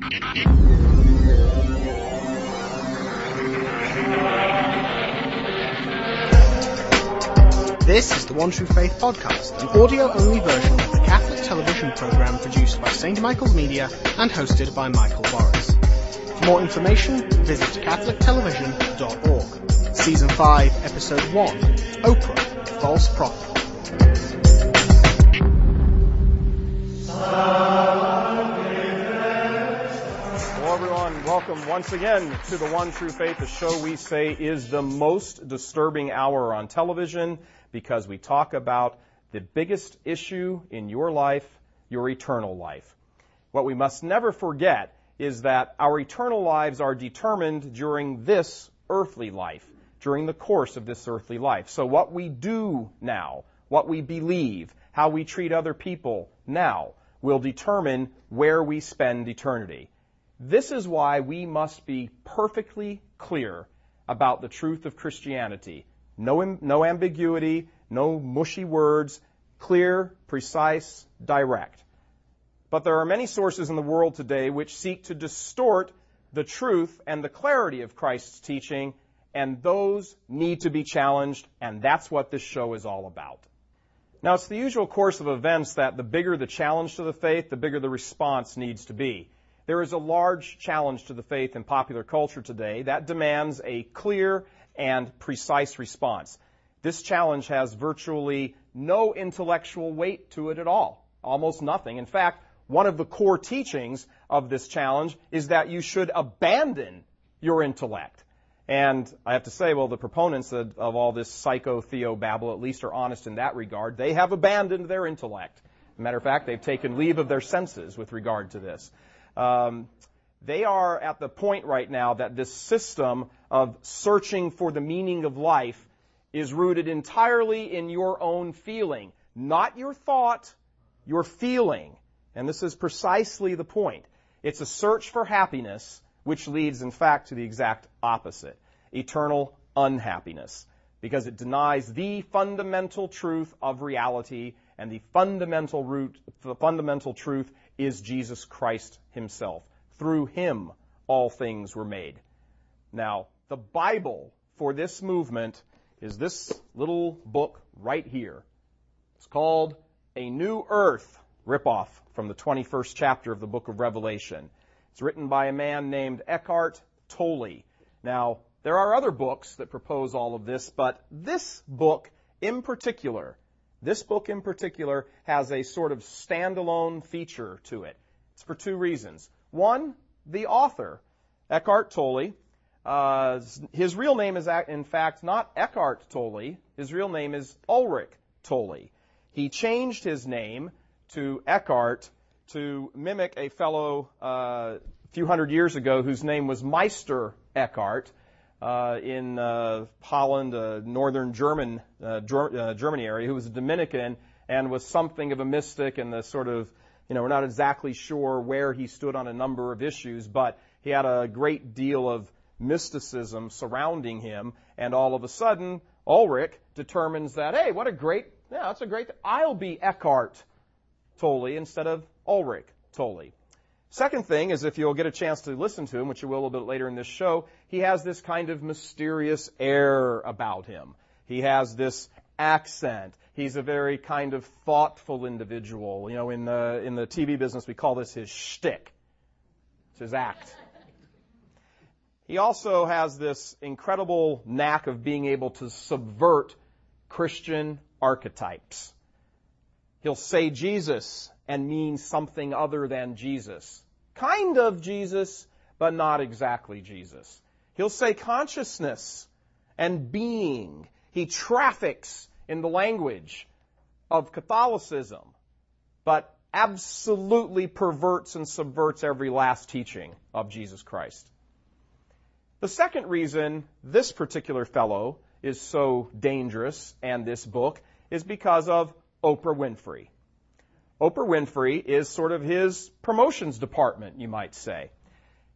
This is the One True Faith podcast, an audio-only version of the Catholic television program produced by St. Michael's Media and hosted by Michael Boris. For more information, visit catholictelevision.org. Season 5, Episode 1, Oprah, False Prophet. Hello everyone, welcome once again to the One True Faith, the show we say is the most disturbing hour on television because we talk about the biggest issue in your life, your eternal life. What we must never forget is that our eternal lives are determined during this earthly life, during the course of this earthly life. So what we do now, what we believe, how we treat other people now will determine where we spend eternity. This is why we must be perfectly clear about the truth of Christianity. No ambiguity, no mushy words, clear, precise, direct. But there are many sources in the world today which seek to distort the truth and the clarity of Christ's teaching, and those need to be challenged, and that's what this show is all about. Now, it's the usual course of events that the bigger the challenge to the faith, the bigger the response needs to be. There is a large challenge to the faith in popular culture today that demands a clear and precise response. This challenge has virtually no intellectual weight to it at all, almost nothing. In fact, one of the core teachings of this challenge is that you should abandon your intellect. And I have to say, well, the proponents of all this psycho-theo-babble at least are honest in that regard. They have abandoned their intellect. As a matter of fact, they've taken leave of their senses with regard to this. They are at the point right now that this system of searching for the meaning of life is rooted entirely in your own feeling, not your thought, your feeling. And this is precisely the point. It's a search for happiness, which leads, in fact, to the exact opposite, eternal unhappiness, because it denies the fundamental truth of reality, and the fundamental truth is Jesus Christ himself. Through him, all things were made. Now, the Bible for this movement is this little book right here. It's called A New Earth, ripoff from the 21st chapter of the book of Revelation. It's written by a man named Eckhart Tolle. Now, there are other books that propose all of this, but this book in particular has a sort of standalone feature to it. It's for two reasons. One, the author, Eckhart Tolle, his real name is in fact not Eckhart Tolle. His real name is Ulrich Tolle. He changed his name to Eckhart to mimic a fellow a few hundred years ago whose name was Meister Eckhart in Holland, northern Germany area, who was a Dominican and was something of a mystic and the sort of, we're not exactly sure where he stood on a number of issues, but he had a great deal of mysticism surrounding him, and all of a sudden, Ulrich determines that, hey, I'll be Eckhart Tolle instead of Ulrich Tolle. Second thing is, if you'll get a chance to listen to him, which you will a little bit later in this show, he has this kind of mysterious air about him. He has this accent. He's a very kind of thoughtful individual. In the TV business, we call this his shtick. It's his act. He also has this incredible knack of being able to subvert Christian archetypes. He'll say Jesus and mean something other than Jesus. Kind of Jesus, but not exactly Jesus. He'll say consciousness and being. He traffics in the language of Catholicism, but absolutely perverts and subverts every last teaching of Jesus Christ. The second reason this particular fellow is so dangerous, and this book, is because of Oprah Winfrey. Oprah Winfrey is sort of his promotions department, you might say.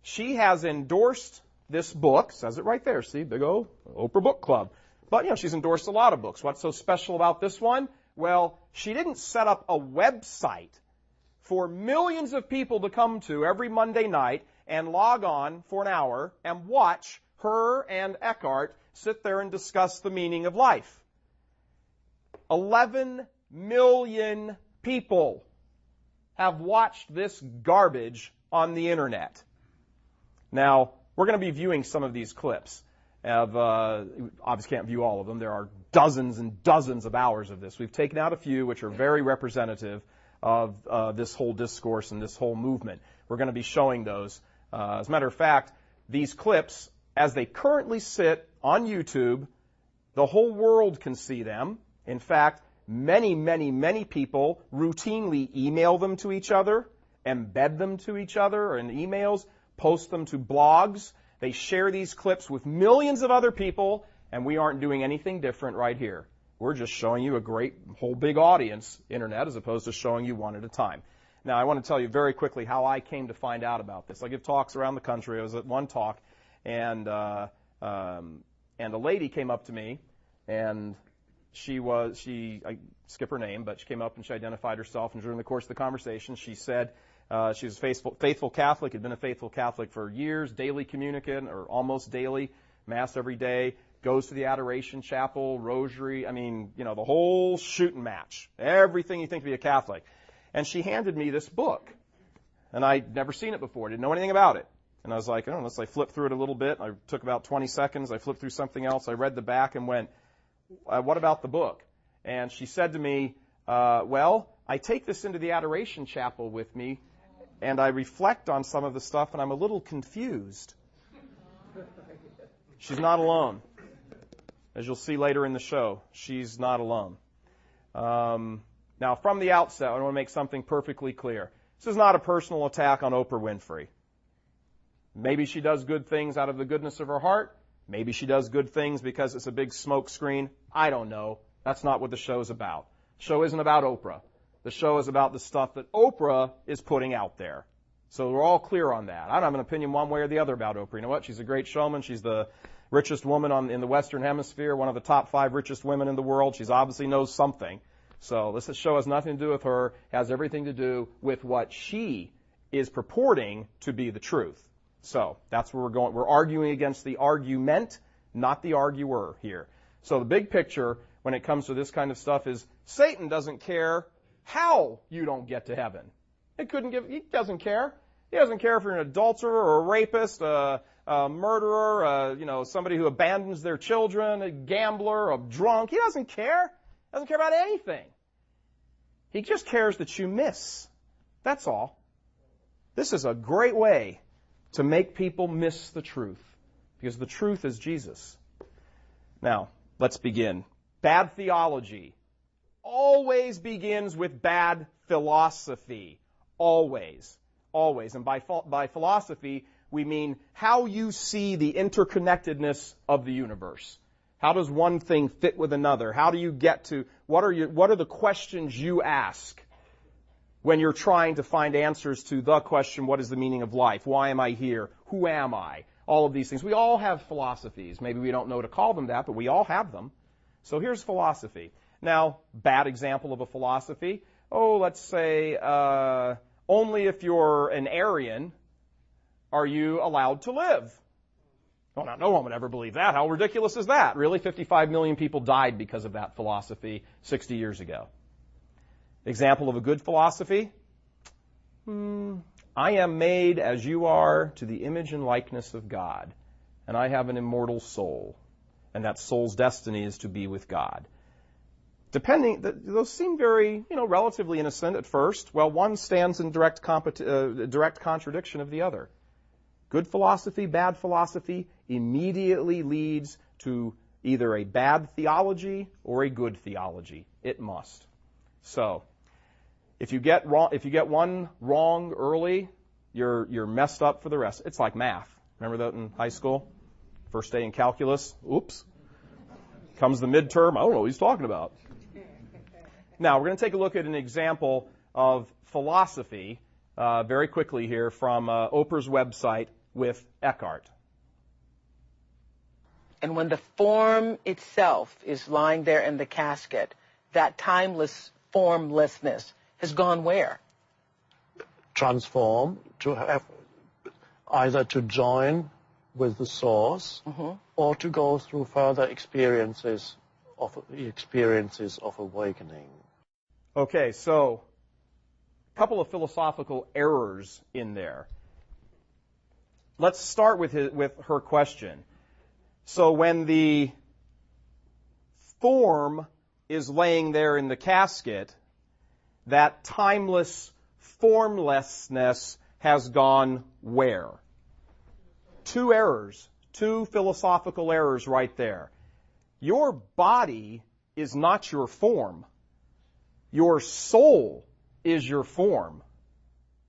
She has endorsed this book, says it right there, see, big O, Oprah Book Club. But, she's endorsed a lot of books. What's so special about this one? Well, she didn't set up a website for millions of people to come to every Monday night and log on for an hour and watch her and Eckhart sit there and discuss the meaning of life. 11 million people have watched this garbage on the internet. Now, we're going to be viewing some of these clips. Obviously can't view all of them. There are dozens and dozens of hours of this. We've taken out a few which are very representative of this whole discourse and this whole movement. We're going to be showing those. As a matter of fact, these clips, as they currently sit on YouTube, the whole world can see them. In fact, many, many, many people routinely email them to each other, embed them to each other in emails, post them to blogs. They share these clips with millions of other people, and we aren't doing anything different right here. We're just showing you a great whole big audience, internet, as opposed to showing you one at a time. Now, I want to tell you very quickly how I came to find out about this. I give talks around the country. I was at one talk, and a lady came up to me, and I skip her name, but she came up and she identified herself, and during the course of the conversation, she said she was a faithful Catholic, had been a faithful Catholic for years, daily communicant, or almost daily, Mass every day, goes to the Adoration Chapel, Rosary, the whole shooting match, everything you think to be a Catholic. And she handed me this book, and I'd never seen it before, didn't know anything about it. And I was like, oh, I flipped through it a little bit. I took about 20 seconds. I flipped through something else. I read the back and went, what about the book? And she said to me, well, I take this into the Adoration Chapel with me, and I reflect on some of the stuff, and I'm a little confused. She's not alone. As you'll see later in the show, she's not alone. Now, from the outset, I want to make something perfectly clear. This is not a personal attack on Oprah Winfrey. Maybe she does good things out of the goodness of her heart. Maybe she does good things because it's a big smoke screen. I don't know. That's not what the show's about. The show isn't about Oprah. The show is about the stuff that Oprah is putting out there. So we're all clear on that. I don't have an opinion one way or the other about Oprah. You know what? She's a great showman. She's the richest woman in the Western Hemisphere, one of the top 5 richest women in the world. She's obviously knows something. So this show has nothing to do with her. It has everything to do with what she is purporting to be the truth. So that's where we're going. We're arguing against the argument, not the arguer here. So the big picture when it comes to this kind of stuff is Satan doesn't care how you don't get to heaven. He doesn't care. He doesn't care if you're an adulterer or a rapist, a murderer, somebody who abandons their children, a gambler, a drunk. He doesn't care. He doesn't care about anything. He just cares that you miss. That's all. This is a great way to make people miss the truth, because the truth is Jesus. Now, let's begin. Bad theology always begins with bad philosophy. Always. Always. And by philosophy, we mean how you see the interconnectedness of the universe. How does one thing fit with another? How do you get to, what are the questions you ask when you're trying to find answers to the question, what is the meaning of life? Why am I here? Who am I? All of these things. We all have philosophies. Maybe we don't know to call them that, but we all have them. So here's philosophy. Now, bad example of a philosophy. Let's say, only if you're an Aryan are you allowed to live. Oh, no one would ever believe that. How ridiculous is that? Really? 55 million people died because of that philosophy 60 years ago. Example of a good philosophy? I am made as you are to the image and likeness of God, and I have an immortal soul, and that soul's destiny is to be with God. Those seem very, relatively innocent at first. Well, one stands in direct contradiction of the other. Good philosophy, bad philosophy immediately leads to either a bad theology or a good theology. It must. So, if you get one wrong early, you're messed up for the rest. It's like math. Remember that in high school? First day in calculus. Oops. Comes the midterm. I don't know what he's talking about. Now, we're going to take a look at an example of philosophy very quickly here from Oprah's website with Eckhart. And when the form itself is lying there in the casket, that timeless formlessness has gone where? transform, to have either to join with the source or to go through further experiences of awakening. Okay, so a couple of philosophical errors in there. Let's start with her question. So when the form is laying there in the casket, that timeless formlessness has gone where? Two errors, two philosophical errors right there. Your body is not your form. Your soul is your form.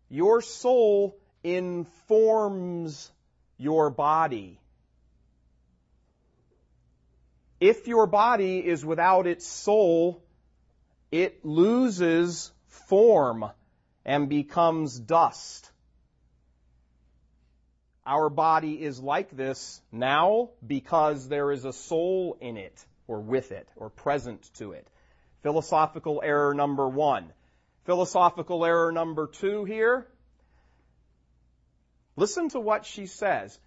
Your soul informs your body. If your body is without its soul, it loses form and becomes dust. Our body is like this now because there is a soul in it, or with it, or present to it. Philosophical error number one. Philosophical error number two here. Listen to what she says.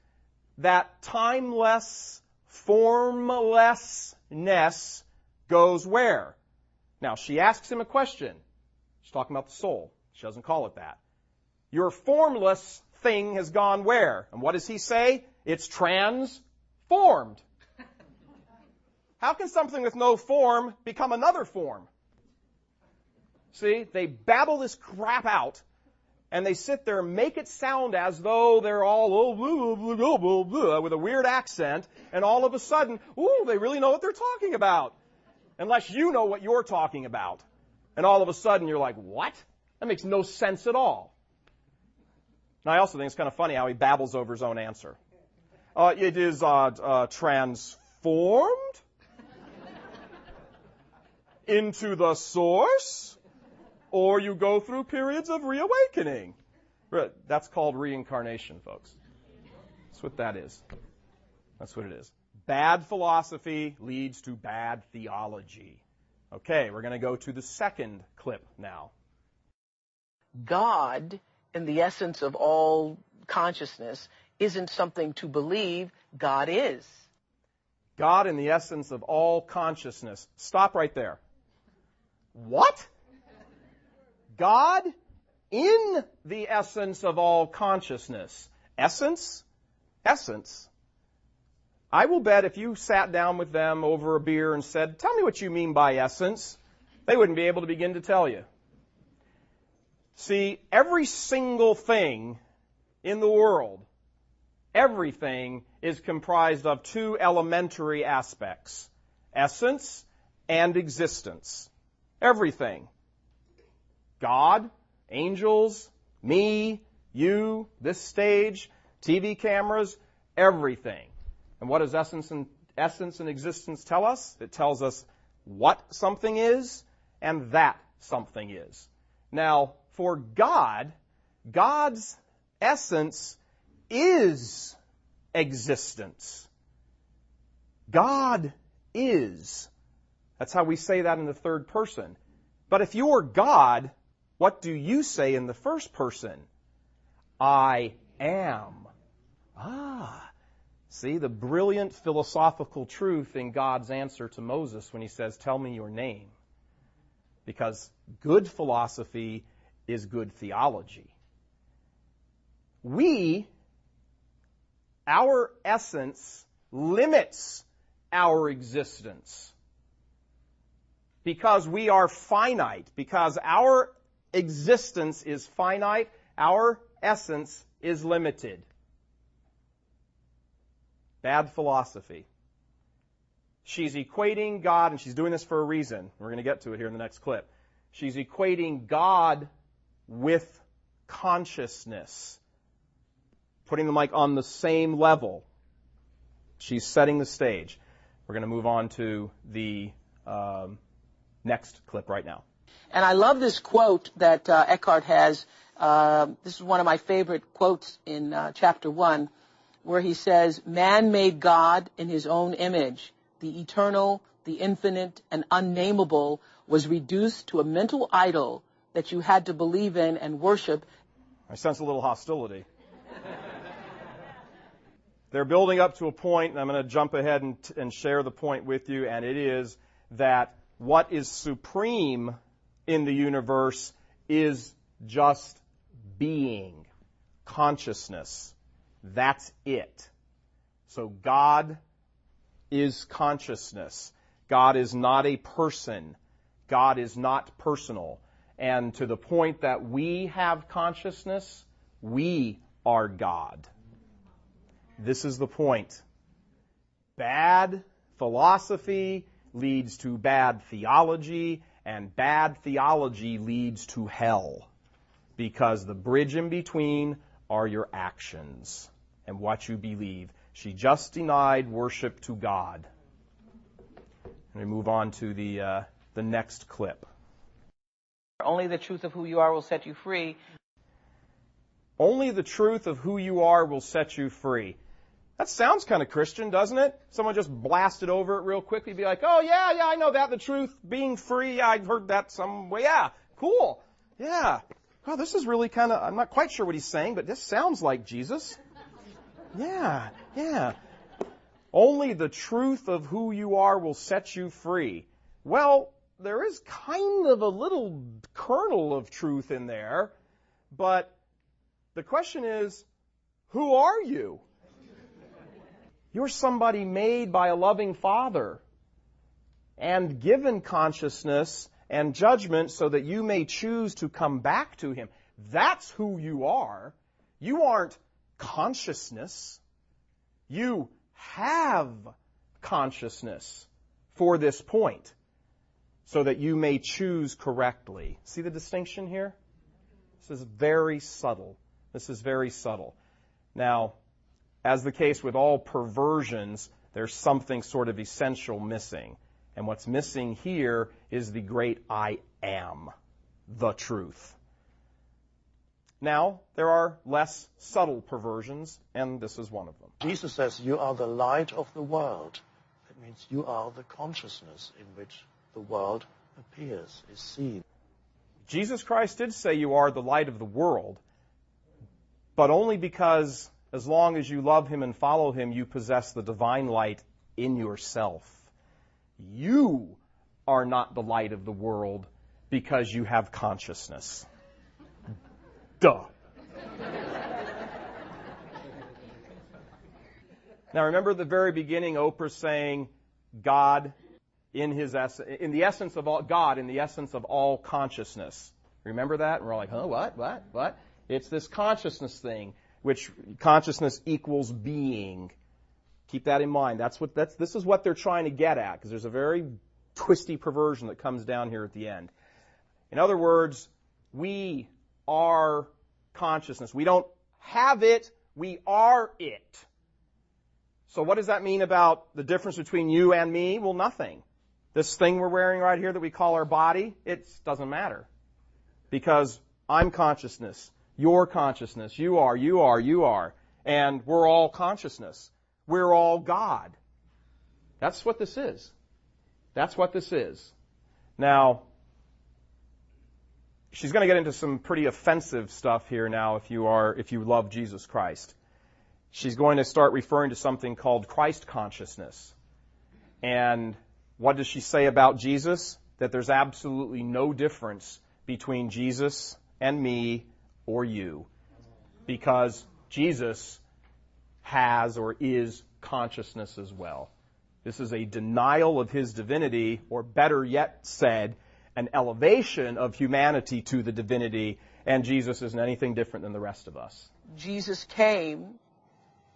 That timeless formlessness goes where? Now, she asks him a question. She's talking about the soul. She doesn't call it that. Your formless thing has gone where? And what does he say? It's transformed. How can something with no form become another form? See, they babble this crap out, and they sit there and make it sound as though they're all blah, blah, blah, blah, blah, with a weird accent, and all of a sudden, ooh, they really know what they're talking about. Unless you know what you're talking about. And all of a sudden you're like, what? That makes no sense at all. And I also think it's kind of funny how he babbles over his own answer. It is transformed into the source, or you go through periods of reawakening. That's called reincarnation, folks. That's what that is. That's what it is. Bad philosophy leads to bad theology. Okay, we're going to go to the second clip now. God, in the essence of all consciousness, isn't something to believe. God is. God in the essence of all consciousness. Stop right there. What? God in the essence of all consciousness. Essence? Essence. I will bet if you sat down with them over a beer and said, tell me what you mean by essence, they wouldn't be able to begin to tell you. See, every single thing in the world, everything is comprised of two elementary aspects, essence and existence. Everything. God, angels, me, you, this stage, TV cameras, everything. And what does essence and existence tell us? It tells us what something is and that something is. Now, for God, God's essence is existence. God is. That's how we say that in the third person. But if you're God, what do you say in the first person? I am. See, the brilliant philosophical truth in God's answer to Moses when he says, tell me your name. Because good philosophy is good theology. Our essence limits our existence. Because we are finite. Because our existence is finite, our essence is limited. Bad philosophy. She's equating God, and she's doing this for a reason. We're going to get to it here in the next clip. She's equating God with consciousness, putting them like on the same level. She's setting the stage. We're going to move on to the next clip right now. And I love this quote that Eckhart has. This is one of my favorite quotes in chapter 1, where he says, man made God in his own image. The eternal, the infinite, and unnameable was reduced to a mental idol that you had to believe in and worship. I sense a little hostility. They're building up to a point, and I'm going to jump ahead and share the point with you, and it is that what is supreme in the universe is just being, consciousness. That's it. So God is consciousness. God is not a person. God is not personal. And to the point that we have consciousness, we are God. This is the point. Bad philosophy leads to bad theology, and bad theology leads to hell. Because the bridge in between are your actions and what you believe. She just denied worship to God. And we move on to the next clip. Only the truth of who you are will set you free. Only the truth of who you are will set you free. That sounds kind of Christian, doesn't it? Someone just blasted over it real quickly, be like, oh, yeah, I know that. The truth, being free, I've heard that some way. Yeah, cool. Yeah. Well, this is really kind of, I'm not quite sure what he's saying, but this sounds like Jesus. Yeah. Only the truth of who you are will set you free. Well, there is kind of a little kernel of truth in there, but the question is, who are you? You're somebody made by a loving Father and given consciousness and judgment so that you may choose to come back to Him. That's who you are. You aren't consciousness. You have consciousness for this point so that you may choose correctly. See the distinction here? This is very subtle. Now, as the case with all perversions, there's something sort of essential missing. And what's missing here is the great I am, the truth. Now, there are less subtle perversions, and this is one of them. Jesus says, you are the light of the world. That means you are the consciousness in which the world appears, is seen. Jesus Christ did say you are the light of the world, but only because as long as you love Him and follow Him, you possess the divine light in yourself. You are not the light of the world because you have consciousness. Duh. Now remember at the very beginning, Oprah saying, God in the essence of all consciousness. Remember that? And we're like, huh, what? It's this consciousness thing, which consciousness equals being. Keep that in mind. This is what they're trying to get at, because there's a very twisty perversion that comes down here at the end. In other words, we are consciousness. We don't have it, we are it. So what does that mean about the difference between you and me? Well, nothing. This thing we're wearing right here that we call our body, it doesn't matter. Because I'm consciousness, you're consciousness, you are, and we're all consciousness. We're all God. That's what this is. Now, she's going to get into some pretty offensive stuff here now if you love Jesus Christ. She's going to start referring to something called Christ consciousness. And what does she say about Jesus? That there's absolutely no difference between Jesus and me or you. Because Jesus has or is consciousness as well. This is a denial of His divinity, or better yet said, an elevation of humanity to the divinity, and Jesus isn't anything different than the rest of us. Jesus came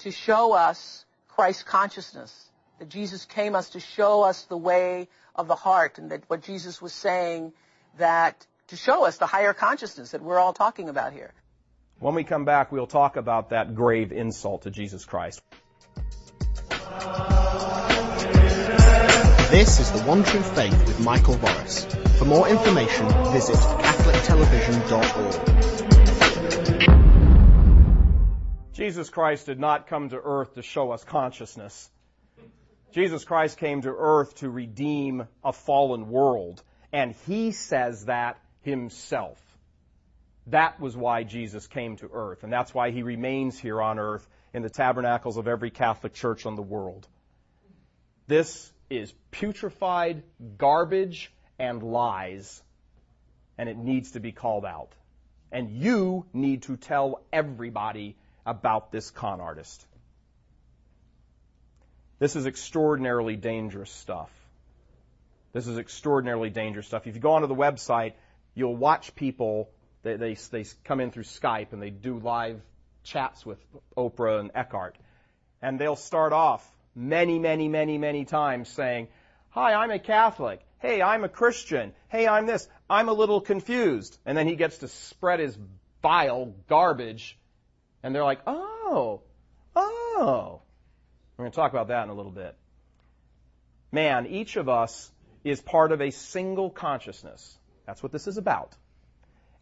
to show us Christ consciousness. That Jesus came to show us the way of the heart, and that what Jesus was saying, that to show us the higher consciousness that we're all talking about here. When we come back, we'll talk about that grave insult to Jesus Christ. This is The One True Faith with Michael Boris. For more information, visit catholictelevision.org. Jesus Christ did not come to earth to show us consciousness. Jesus Christ came to earth to redeem a fallen world, and He says that Himself. That was why Jesus came to earth, and that's why he remains here on earth in the tabernacles of every Catholic church on the world. This is putrefied garbage and lies, and it needs to be called out. And you need to tell everybody about this con artist. This is extraordinarily dangerous stuff. This is extraordinarily dangerous stuff. If you go onto the website, you'll watch people, they come in through Skype and they do live chats with Oprah and Eckhart. And they'll start off many times saying, "Hi, I'm a Catholic. Hey, I'm a Christian. Hey, I'm this. I'm a little confused." And then he gets to spread his vile garbage. And they're like, oh. We're going to talk about that in a little bit. Man, each of us is part of a single consciousness. That's what this is about.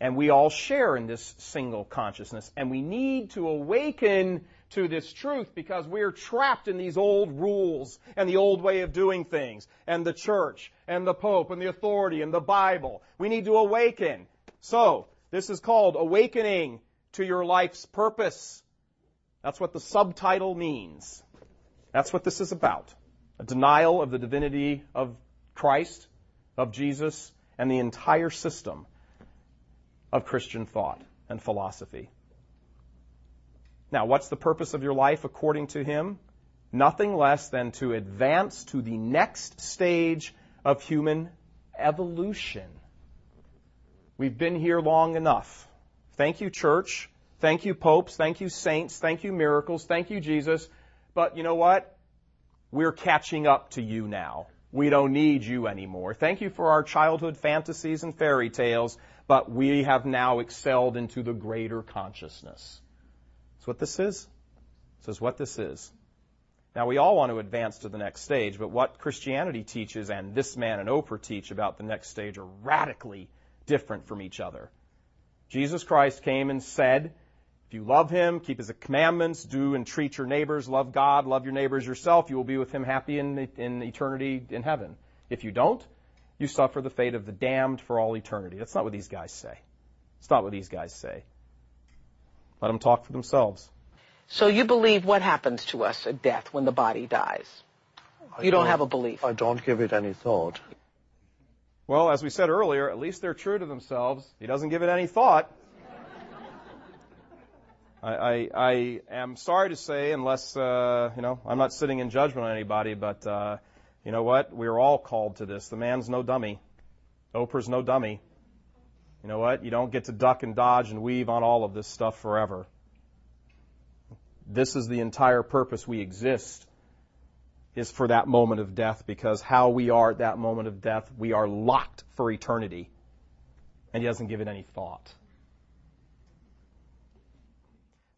And we all share in this single consciousness. And we need to awaken to this truth because we're trapped in these old rules and the old way of doing things and the church and the Pope and the authority and the Bible. We need to awaken. So, this is called Awakening to Your Life's Purpose. That's what the subtitle means. That's what this is about. A denial of the divinity of Christ, of Jesus, and the entire system of Christian thought and philosophy. Now, what's the purpose of your life according to him? Nothing less than to advance to the next stage of human evolution. We've been here long enough. Thank you, church. Thank you, popes. Thank you, saints. Thank you, miracles. Thank you, Jesus. But you know what? We're catching up to you now. We don't need you anymore. Thank you for our childhood fantasies and fairy tales, but we have now excelled into the greater consciousness. That's what this is. This is what this is. Now, we all want to advance to the next stage, but what Christianity teaches and this man and Oprah teach about the next stage are radically different from each other. Jesus Christ came and said, if you love him, keep his commandments, do and treat your neighbors, love God, love your neighbors yourself, you will be with him happy in eternity in heaven. If you don't, you suffer the fate of the damned for all eternity. That's not what these guys say. It's not what these guys say. Let them talk for themselves. So you believe what happens to us at death when the body dies? You don't have a belief. I don't give it any thought. Well, as we said earlier, at least they're true to themselves. He doesn't give it any thought. I am sorry to say, unless, I'm not sitting in judgment on anybody, but you know what? We're all called to this. The man's no dummy. Oprah's no dummy. You know what? You don't get to duck and dodge and weave on all of this stuff forever. This is the entire purpose we exist, is for that moment of death, because how we are at that moment of death, we are locked for eternity. And he doesn't give it any thought.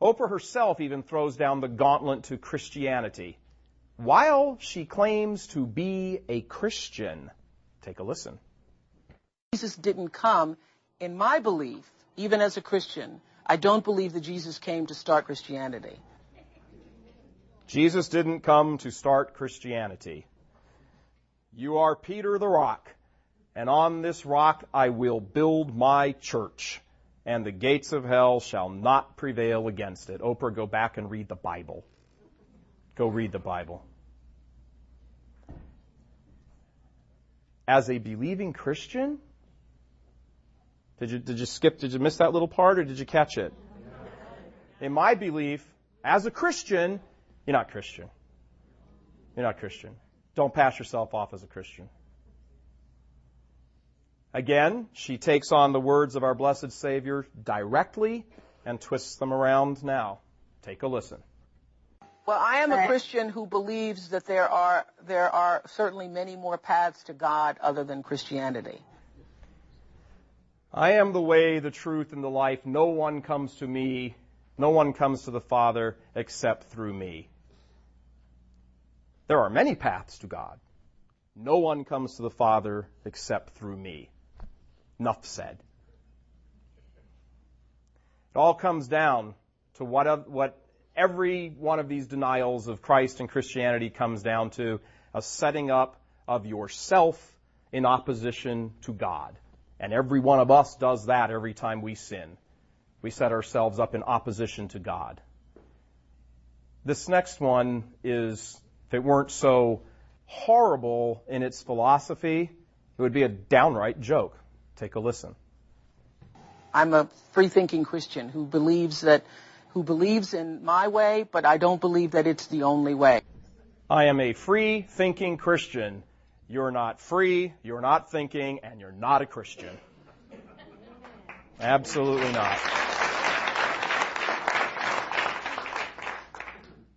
Oprah herself even throws down the gauntlet to Christianity, while she claims to be a Christian. Take a listen. Jesus didn't come, in my belief, even as a Christian, I don't believe that Jesus came to start Christianity. Jesus didn't come to start Christianity. You are Peter the rock, and on this rock I will build my church, and the gates of hell shall not prevail against it. Oprah, go back and read the Bible. Go read the Bible. As a believing Christian, did you miss that little part, or did you catch it? In my belief, as a Christian, you're not Christian. You're not Christian. Don't pass yourself off as a Christian. Again, she takes on the words of our blessed Savior directly and twists them around now. Take a listen. Well, I am a Christian who believes that there are certainly many more paths to God other than Christianity. I am the way, the truth, and the life. No one comes to me, no one comes to the Father except through me. There are many paths to God. No one comes to the Father except through me. Enough said. It all comes down to what every one of these denials of Christ and Christianity comes down to: a setting up of yourself in opposition to God. And every one of us does that every time we sin. We set ourselves up in opposition to God. This next one is, if it weren't so horrible in its philosophy, it would be a downright joke. Take a listen. I'm a free-thinking Christian who believes in my way, but I don't believe that it's the only way. I am a free-thinking Christian. You're not free, you're not thinking, and you're not a Christian. Absolutely not.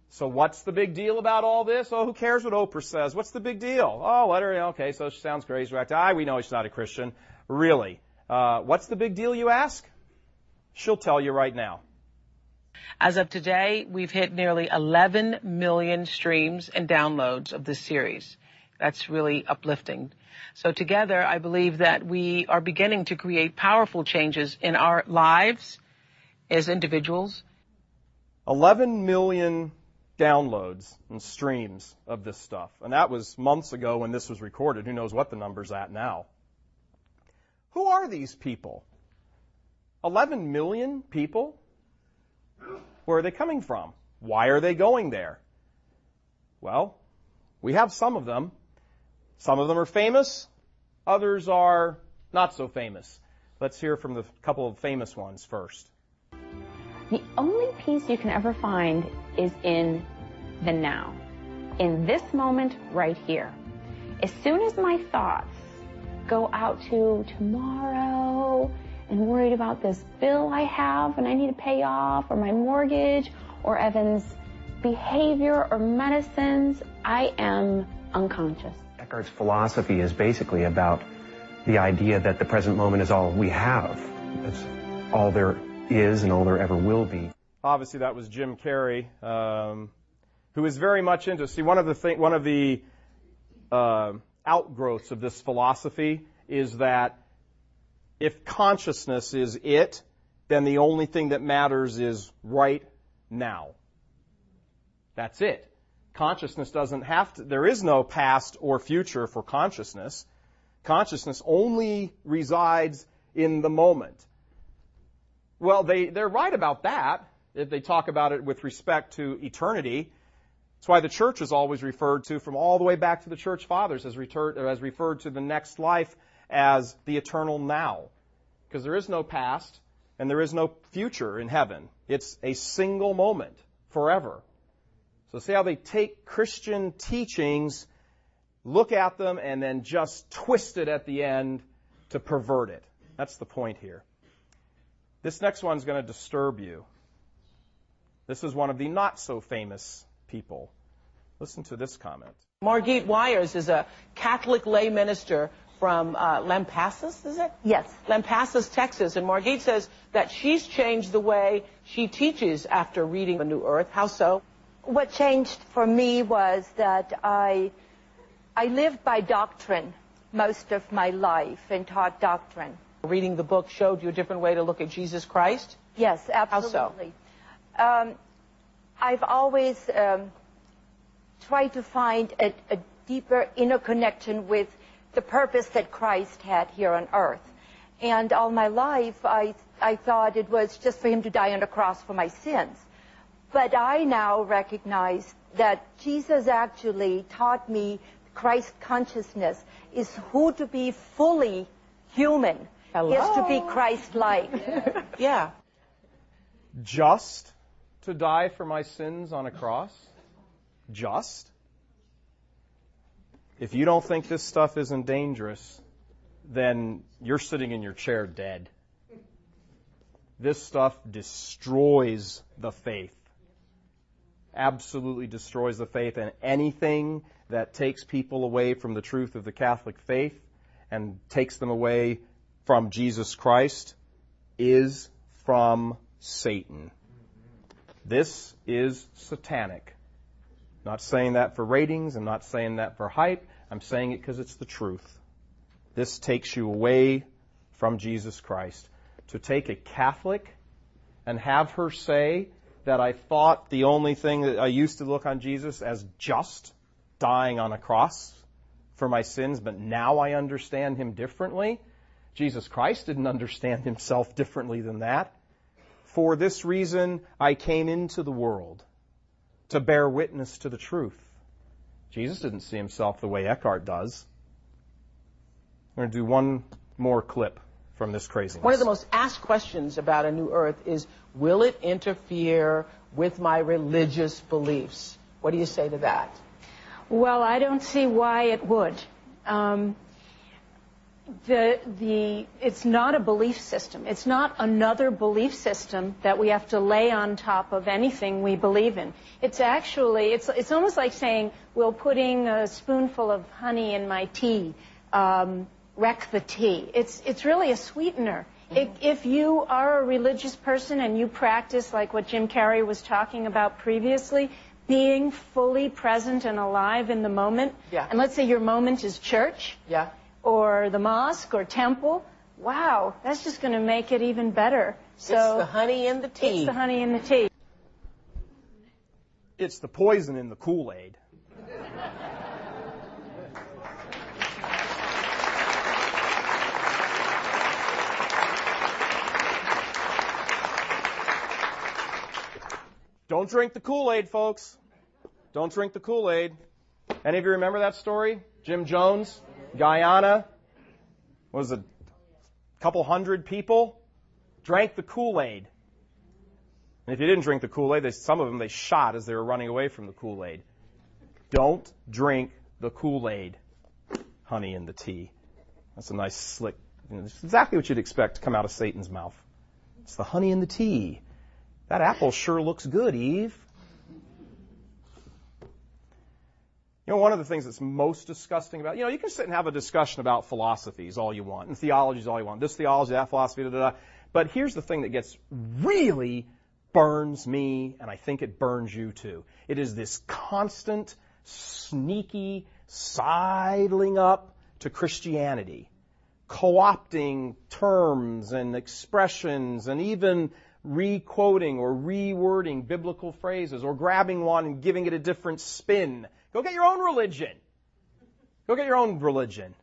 So what's the big deal about all this? Oh, who cares what Oprah says? What's the big deal? Oh, let her, okay, so she sounds crazy. We know she's not a Christian. Really? What's the big deal, you ask? She'll tell you right now. As of today, we've hit nearly 11 million streams and downloads of this series. That's really uplifting. So together, I believe that we are beginning to create powerful changes in our lives as individuals. 11 million downloads and streams of this stuff. And that was months ago when this was recorded. Who knows what the number's at now? Who are these people? 11 million people? Where are they coming from? Why are they going there? Well, we have some of them. Some of them are famous. Others are not so famous. Let's hear from the couple of famous ones first. The only peace you can ever find is in the now, in this moment right here. As soon as my thoughts go out to tomorrow and worried about this bill I have and I need to pay off, or my mortgage, or Evan's behavior or medicines, I am unconscious. Eckhart's philosophy is basically about the idea that the present moment is all we have. It's all there is and all there ever will be. Obviously, that was Jim Carrey, who is very much into. See, one of the outgrowths of this philosophy is that if consciousness is it, then the only thing that matters is right now. That's it. Consciousness doesn't have to. There is no past or future for consciousness. Consciousness only resides in the moment. Well, they're right about that. If they talk about it with respect to eternity. That's why the church is always referred to, from all the way back to the church fathers, as referred to the next life as the eternal now. Because there is no past and there is no future in heaven. It's a single moment, forever. So see how they take Christian teachings, look at them, and then just twist it at the end to pervert it. That's the point here. This next one's going to disturb you. This is one of the not-so-famous people. Listen to this comment. Margit Weyers is a Catholic lay minister from Lampasas, is it? Yes. Lampasas, Texas. And Margit says that she's changed the way she teaches after reading The New Earth. How so? What changed for me was that I lived by doctrine most of my life and taught doctrine. Reading the book showed you a different way to look at Jesus Christ? Yes, absolutely. How so? I've always tried to find a deeper inner connection with the purpose that Christ had here on earth. And all my life, I thought it was just for him to die on the cross for my sins. But I now recognize that Jesus actually taught me Christ consciousness is who to be fully human. Hello. Is to be Christ-like. Yeah. Just to die for my sins on a cross? Just? If you don't think this stuff isn't dangerous, then you're sitting in your chair dead. This stuff destroys the faith. Absolutely destroys the faith, and anything that takes people away from the truth of the Catholic faith and takes them away from Jesus Christ is from Satan. This is satanic. I'm not saying that for ratings. I'm not saying that for hype. I'm saying it because it's the truth. This takes you away from Jesus Christ. To take a Catholic and have her say that I thought the only thing that I used to look on Jesus as just dying on a cross for my sins, but now I understand him differently. Jesus Christ didn't understand himself differently than that. For this reason I came into the world, to bear witness to the truth. Jesus didn't see himself the way Eckhart does. We're going to do one more clip from this craziness. One of the most asked questions about a new earth is, will it interfere with my religious beliefs? What do you say to that? Well, I don't see why it would. It's not a belief system. It's not another belief system that we have to lay on top of anything we believe in. It's actually, it's almost like saying, will putting a spoonful of honey in my tea wreck the tea. It's really a sweetener. If you are a religious person and you practice like what Jim Carrey was talking about previously, being fully present and alive in the moment, and let's say your moment is church, or the mosque or temple, wow, that's just going to make it even better. So it's the honey in the tea. It's the honey in the tea. It's the poison in the Kool-Aid. Don't drink the Kool-Aid, folks. Don't drink the Kool-Aid. Any of you remember that story? Jim Jones, Guyana, was a couple hundred people drank the Kool-Aid. And if you didn't drink the Kool-Aid, some of them they shot as they were running away from the Kool-Aid. Don't drink the Kool-Aid. Honey in the tea. That's a nice slick, it's exactly what you'd expect to come out of Satan's mouth. It's the honey in the tea. That apple sure looks good, Eve. You know, one of the things that's most disgusting about, you can sit and have a discussion about philosophies all you want, and theologies all you want, this theology, that philosophy, da-da-da. But here's the thing that gets really burns me, and I think it burns you too. It is this constant, sneaky sidling up to Christianity, co-opting terms and expressions and even re-quoting or rewording biblical phrases or grabbing one and giving it a different spin. Go get your own religion. Go get your own religion.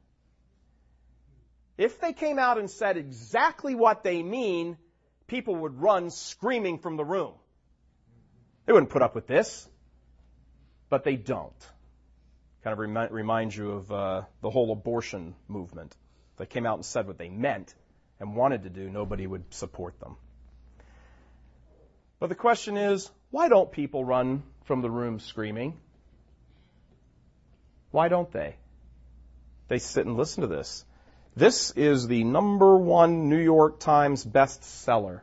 If they came out and said exactly what they mean, people would run screaming from the room. They wouldn't put up with this. But they don't. Kind of remind you of the whole abortion movement. If they came out and said what they meant and wanted to do, nobody would support them. But the question is, why don't people run from the room screaming? Why don't they? They sit and listen to this. This is the #1 New York Times bestseller.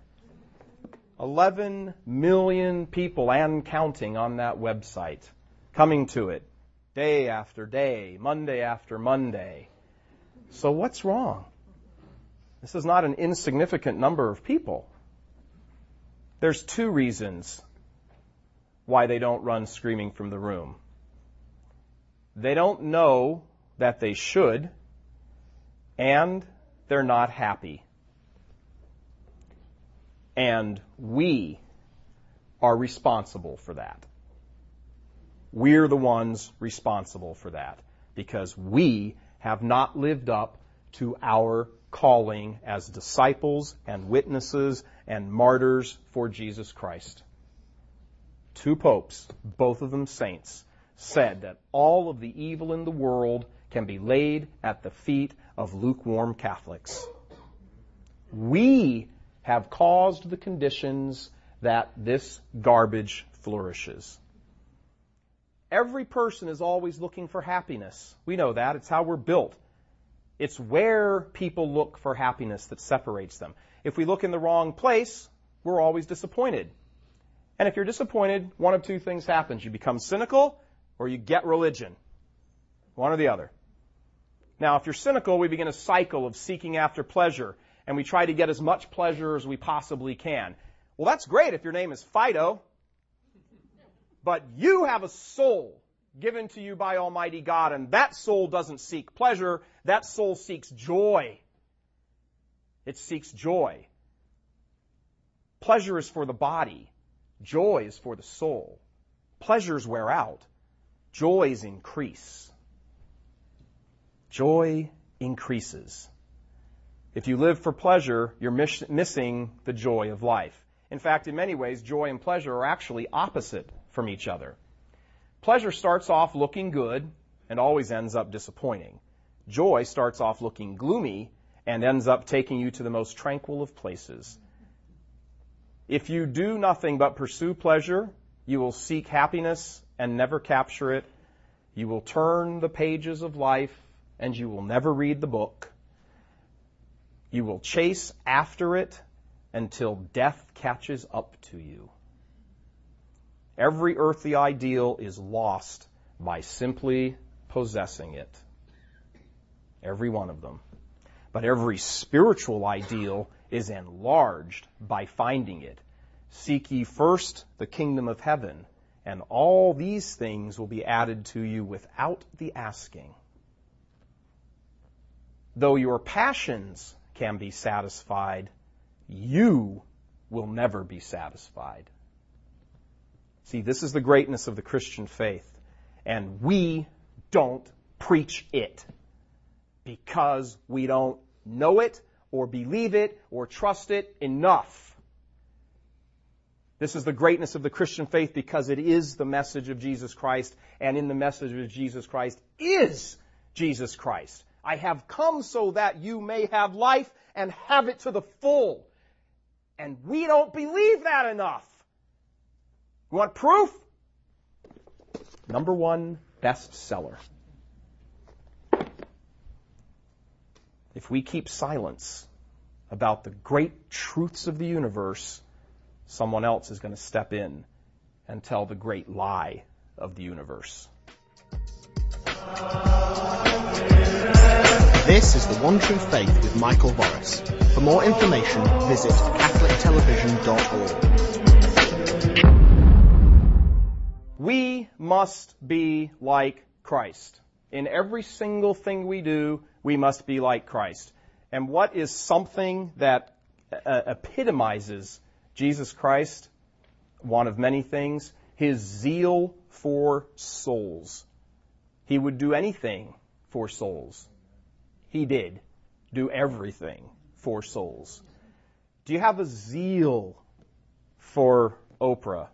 11 million people and counting on that website, coming to it day after day, Monday after Monday. So what's wrong? This is not an insignificant number of people. There's 2 reasons why they don't run screaming from the room. They don't know that they should, and they're not happy. And we are responsible for that. We're the ones responsible for that because we have not lived up to our calling as disciples and witnesses and martyrs for Jesus Christ. 2 popes, both of them saints, said that all of the evil in the world can be laid at the feet of lukewarm Catholics. We have caused the conditions that this garbage flourishes. Every person is always looking for happiness. We know that. It's how we're built. It's where people look for happiness that separates them. If we look in the wrong place, we're always disappointed. And if you're disappointed, one of 2 things happens. You become cynical or you get religion. One or the other. Now, if you're cynical, we begin a cycle of seeking after pleasure, and we try to get as much pleasure as we possibly can. Well, that's great if your name is Fido, but you have a soul given to you by Almighty God, and that soul doesn't seek pleasure, that soul seeks joy. It seeks joy. Pleasure is for the body. Joy is for the soul. Pleasures wear out. Joys increase. Joy increases. If you live for pleasure, you're missing the joy of life. In fact, in many ways, joy and pleasure are actually opposite from each other. Pleasure starts off looking good and always ends up disappointing. Joy starts off looking gloomy and ends up taking you to the most tranquil of places. If you do nothing but pursue pleasure, you will seek happiness and never capture it. You will turn the pages of life and you will never read the book. You will chase after it until death catches up to you. Every earthly ideal is lost by simply possessing it. Every one of them. But every spiritual ideal is enlarged by finding it. Seek ye first the kingdom of heaven, and all these things will be added to you without the asking. Though your passions can be satisfied, you will never be satisfied. See, this is the greatness of the Christian faith, and we don't preach it because we don't know it or believe it or trust it enough. This is the greatness of the Christian faith because it is the message of Jesus Christ, and in the message of Jesus Christ is Jesus Christ. I have come so that you may have life and have it to the full. And we don't believe that enough. You want proof? #1 bestseller. If we keep silence about the great truths of the universe, someone else is going to step in and tell the great lie of the universe. This is The One True Faith with Michael Boris. For more information, visit catholictelevision.org. We must be like Christ. In every single thing we do, we must be like Christ. And what is something that epitomizes Jesus Christ? One of many things. His zeal for souls. He would do anything for souls. He did do everything for souls. Do you have a zeal for Oprah,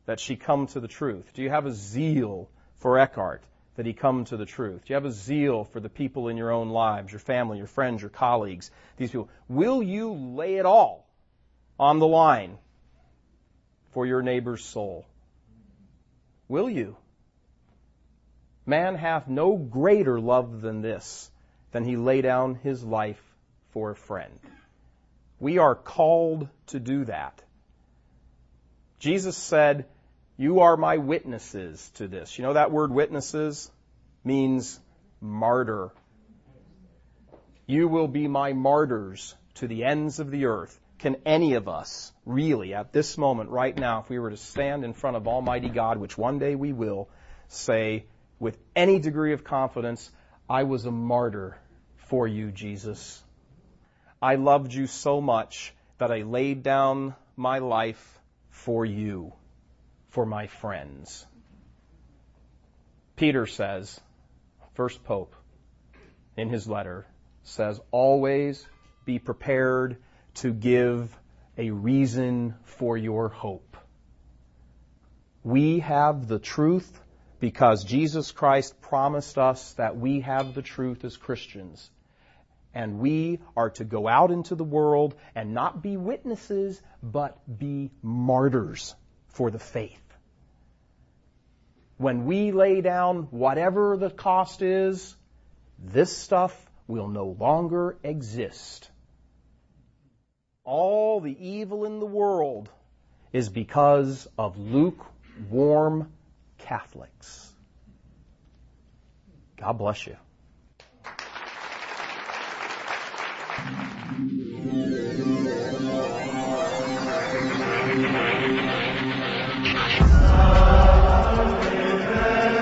that she come to the truth? Do you have a zeal for Eckhart, that he come to the truth? Do you have a zeal for the people in your own lives, your family, your friends, your colleagues, these people? Will you lay it all on the line for your neighbor's soul? Will you? Man hath no greater love than this, than he lay down his life for a friend. We are called to do that. Jesus said, "You are my witnesses to this." You know that word witnesses means martyr. You will be my martyrs to the ends of the earth. Can any of us really, at this moment, right now, if we were to stand in front of Almighty God, which one day we will, say with any degree of confidence, "I was a martyr for you, Jesus. I loved you so much that I laid down my life for you, for my friends." Peter says, first Pope, in his letter, says, "Always be prepared to give a reason for your hope." We have the truth because Jesus Christ promised us that we have the truth as Christians. And we are to go out into the world and not be witnesses, but be martyrs for the faith. When we lay down whatever the cost is, this stuff will no longer exist. All the evil in the world is because of lukewarm Catholics. God bless you.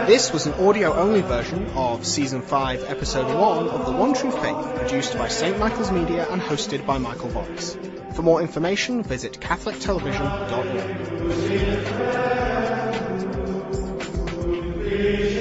This was an audio-only version of Season 5, Episode 1 of The One True Faith, produced by St. Michael's Media and hosted by Michael Boris. For more information, visit catholictelevision.org.